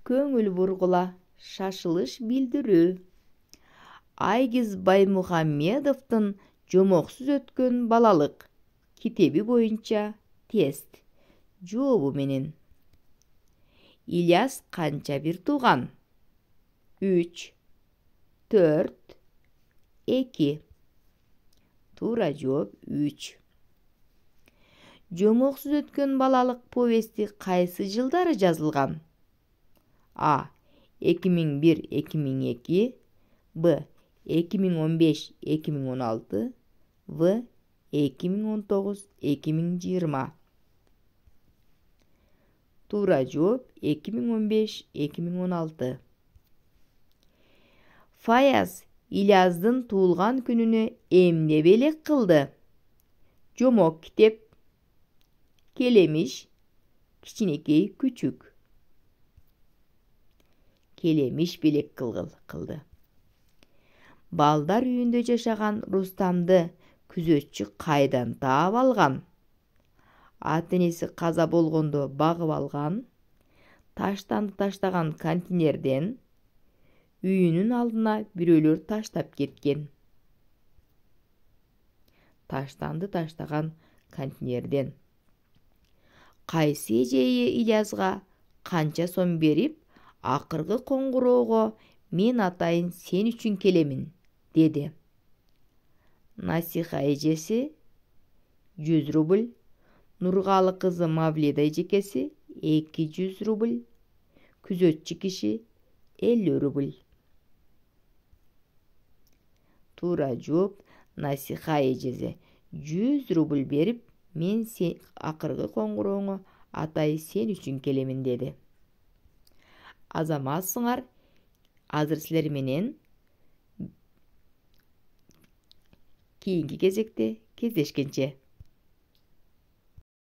көңіл бургула, шашылыш билдирүү. Айгиз Баймухаммедовдун «Жомоксуз өткөн балалык» китеби боюнча тест. Жообу менен. Ильяс канча бир тууган? 3, 4, 2. Туура жооп 3. Жомоксуз өткөн балалык повести кайсы жылдары жазылган? А. 2001-2002, Б. 2015-2016, В. 2019-2020. Туура жооп 2015-2016. Фаяз Ильяздын туулган күнүнө эмне белек кылды? Жомок китеп, келемиш, кичинекей күчүк. Келемиш белек кылды. Балдар үйүндө жашаган Рустамды күзөтчү кайдан таап алган? Ата-энеси каза болгондо багып алган, таштанды таштаган контейнерден, үйүнүн алдына бирөөлөр таштап кеткен. Таштанды таштаган контейнерден. Кайсы эжеи Ильязга канча сом берип, акыркы коңгуроого «Мен атайын сен үчүн келемин» деди? Насиха эжеси 100 рубль, Нургалы кызы Мавлида эжекеси 200 рубль, күзөтчү киши 50 рубль. Туура жооп Насиха эжеси 100 рубль берип, мен сен акыркы коңгурооңо атай сен үчүн келемин деди. Азаматсыңар, азыр силер менен кийинки кезекте кездешкенче.